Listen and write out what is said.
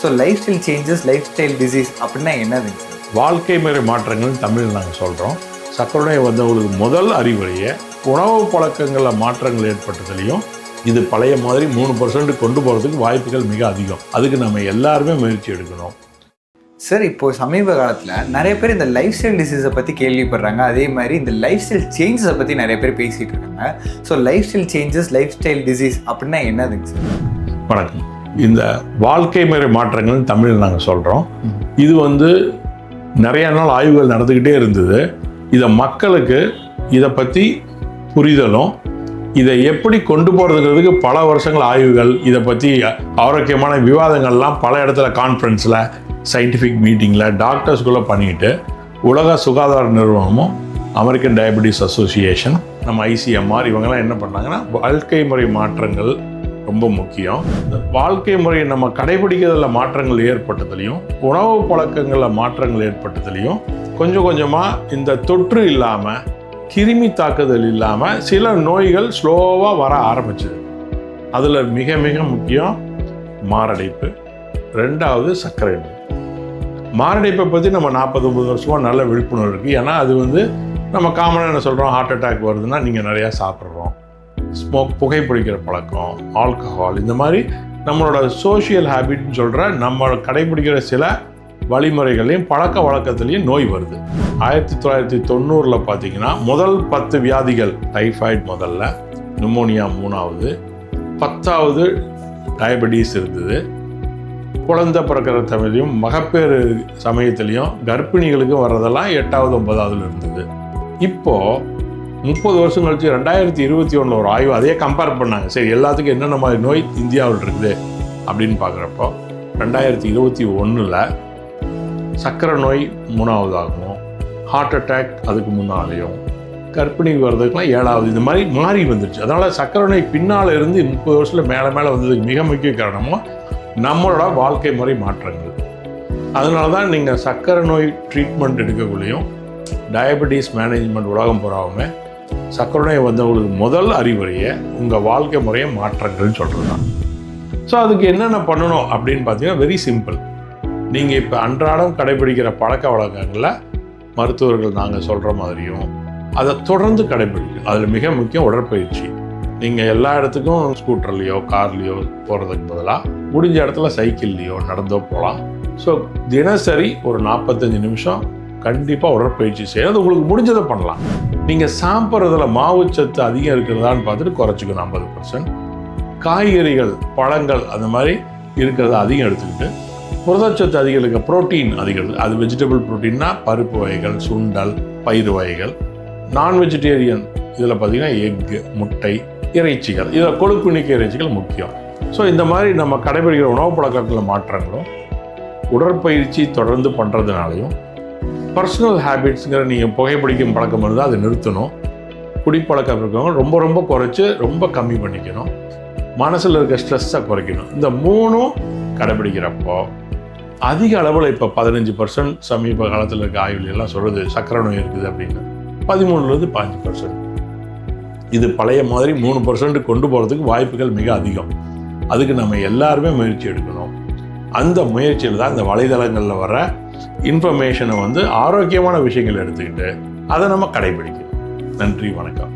So life style changes, life style disease அப்படின்னா என்னதுங்க sir? வாழ்க்கை முறை மாற்றங்கள் தமிழில் நாங்கள் சொல்கிறோம். சர்க்கரை வந்தவங்களுக்கு முதல் அறிவுரையை உணவு பழக்கங்களில் மாற்றங்கள் ஏற்பட்டதுலையும் இது பழைய மாதிரி 3% கொண்டு போகிறதுக்கு வாய்ப்புகள் மிக அதிகம். அதுக்கு நம்ம எல்லாருமே முயற்சி எடுக்கணும். சார், இப்போது சமீப காலத்தில் நிறைய பேர் இந்த லைஃப் ஸ்டைல் டிசீஸை பற்றி கேள்விப்படுறாங்க. அதே மாதிரி இந்த லைஃப் ஸ்டைல் சேஞ்சஸை பற்றி நிறைய பேர் பேசிகிட்டு இருக்காங்க. So life style changes, life style disease அப்படின்னா என்னதுங்க சார்? வணக்கம். இந்த வாழ்க்கை முறை மாற்றங்கள் தமிழில் நாங்கள் சொல்கிறோம். இது நிறைய நாள் ஆய்வுகள் நடந்துக்கிட்டே இருந்தது. இதை மக்களுக்கு இதை பற்றி புரிதலும் இதை எப்படி கொண்டு போகிறதுங்கிறதுக்கு பல வருஷங்கள் ஆய்வுகள், இதை பற்றி ஆரோக்கியமான விவாதங்கள்லாம் பல இடத்துல கான்ஃபரன்ஸில், சயின்டிஃபிக் மீட்டிங்கில், டாக்டர்ஸ்குள்ளே பண்ணிட்டு உலக சுகாதார நிறுவனமும், அமெரிக்கன் டயபெட்டிஸ் அசோசியேஷன், நம்ம ICMR இவங்கெல்லாம் என்ன பண்ணாங்கன்னா வாழ்க்கை முறை மாற்றங்கள் ரொம்ப முக்கியம். இந்த வாழ்க்கை முறையை நம்ம கடைபிடிக்கிறதுல மாற்றங்கள் ஏற்பட்டதுலையும் உணவு பழக்கங்களில் மாற்றங்கள் ஏற்பட்டதுலையும் கொஞ்சம் கொஞ்சமாக இந்த தொற்று இல்லாமல், கிருமி தாக்குதல் இல்லாமல் சில நோய்கள் ஸ்லோவாக வர ஆரம்பிச்சுது. அதில் மிக மிக முக்கியம் மாரடைப்பு, 2வது சர்க்கரை நோய். மாரடைப்பை பற்றி நம்ம 40-50 வருஷமாக நல்ல விழிப்புணர்வு இருக்குது. ஏன்னா அது நம்ம காமனாக என்ன சொல்கிறோம், ஹார்ட் அட்டாக் வருதுன்னா நீங்கள் நிறையா சாப்பிட்றோம், புகைப்பிடிக்கிற பழக்கம், ஆல்கஹால், இந்த மாதிரி நம்மளோட சோஷியல் ஹேபிட்னு சொல்கிற நம்ம கடைபிடிக்கிற சில வழிமுறைகளையும் பழக்க வழக்கத்துலேயும் நோய் வருது. 1990 பார்த்தீங்கன்னா முதல் 10 வியாதிகள் டைஃபாய்டு முதல்ல, நிமோனியா 3வது, 10வது டயபெட்டிஸ் இருந்தது. குழந்தை பிறக்கிற சமயத்திலையும் மகப்பேறு சமயத்திலையும் கர்ப்பிணிகளுக்கும் வர்றதெல்லாம் 8வது 9வதுல இருந்தது. இப்போது 30 வருஷம் கழிச்சு 2021 ஒரு ஆய்வு அதையே கம்பேர் பண்ணாங்க. சரி, எல்லாத்துக்கும் என்னென்ன மாதிரி நோய் இந்தியாவில் இருக்குது அப்படின்னு பார்க்குறப்போ 2021 சர்க்கரை நோய் 3வதாகவும், ஹார்ட் அட்டாக் அதுக்கு முன்னாலேயும், கர்ப்பிணி வர்றதுக்குலாம் 7வது, இந்த மாதிரி மாறி வந்துருச்சு. அதனால் சர்க்கரை நோய் பின்னால் இருந்து 30 வருஷத்தில் மேலே வந்ததுக்கு மிக முக்கிய காரணமும் நம்மளோட வாழ்க்கை முறை மாற்றங்கள். அதனால தான் நீங்கள் சர்க்கரை நோய் ட்ரீட்மெண்ட் எடுக்கக்குள்ளேயும் டயபெட்டிஸ் மேனேஜ்மெண்ட் உலகம் பூராவுமே சர்க்கரை நோய் வந்தவங்களுக்கு முதல் அறிவுரையை உங்கள் வாழ்க்கை முறையை மாற்றங்கள்னு சொல்கிறது தான். ஸோ அதுக்கு என்னென்ன பண்ணணும் அப்படின்னு பார்த்தீங்கன்னா வெரி சிம்பிள். நீங்கள் இப்போ அன்றாடம் கடைபிடிக்கிற பழக்க வழக்கங்களில் மருத்துவர்கள் நாங்கள் சொல்கிற மாதிரியும் அதை தொடர்ந்து கடைபிடிக்கணும். அதில் மிக முக்கியம் உடற்பயிற்சி. நீங்கள் எல்லா இடத்துக்கும் ஸ்கூட்டர்லேயோ கார்லேயோ போகிறதுக்கு பதிலாக முடிஞ்ச இடத்துல சைக்கிள்லேயோ நடந்தோ போகலாம். ஸோ தினசரி ஒரு 45 நிமிஷம் கண்டிப்பாக உடற்பயிற்சி செய்யணும். அது உங்களுக்கு முடிஞ்சதை பண்ணலாம். நீங்கள் சாப்பிட்றதுல மாவுச்சத்து அதிகம் இருக்கிறதான்னு பார்த்துட்டு குறைச்சிக்கணும் 50%. காய்கறிகள், பழங்கள் அந்த மாதிரி இருக்கிறத அதிகம் எடுத்துக்கிட்டு, புரதச்சத்து அதிகம் இருக்க புரோட்டீன் அதிகம், அது வெஜிடபிள் ப்ரோட்டீன்னா பருப்பு வகைகள், சுண்டல், பயிறு வகைகள். நான் வெஜிடேரியன் இதில் பார்த்திங்கன்னா எக்கு, முட்டை, இறைச்சிகள், இதில் கொழுப்பு நீக்க இறைச்சிகள் முக்கியம். ஸோ இந்த மாதிரி நம்ம கடைபிடிக்கிற உணவு பழக்கத்தில் மாற்றங்களும் உடற்பயிற்சி தொடர்ந்து பண்ணுறதுனாலையும், பர்சனல் ஹேபிட்ஸுங்கிற நீங்கள் புகைப்பிடிக்கும் பழக்கம் இருந்தால் அதை நிறுத்தணும். குடிப்பழக்கம் இருக்கவங்க ரொம்ப ரொம்ப குறைச்சி ரொம்ப கம்மி பண்ணிக்கணும். மனசில் இருக்க ஸ்ட்ரெஸ்ஸை குறைக்கணும். இந்த 3ம் கடைபிடிக்கிறப்போ அதிக அளவில் இப்போ 15% சமீப காலத்தில் இருக்க ஆய்வுகள் எல்லாம் சொல்கிறது சர்க்கரை நோய் இருக்குது அப்படின்னு. 13லேருந்து 5%. இது பழைய மாதிரி 3% கொண்டு போகிறதுக்கு வாய்ப்புகள் மிக அதிகம். அதுக்கு நம்ம எல்லாருமே முயற்சி எடுக்கணும். அந்த முயற்சியில் தான் இந்த வலைதளங்களில் வர இன்ஃபர்மேஷனை ஆரோக்கியமான விஷயங்கள் எடுத்துக்கிட்டு அதை நம்ம கடைபிடிக்கணும். நன்றி, வணக்கம்.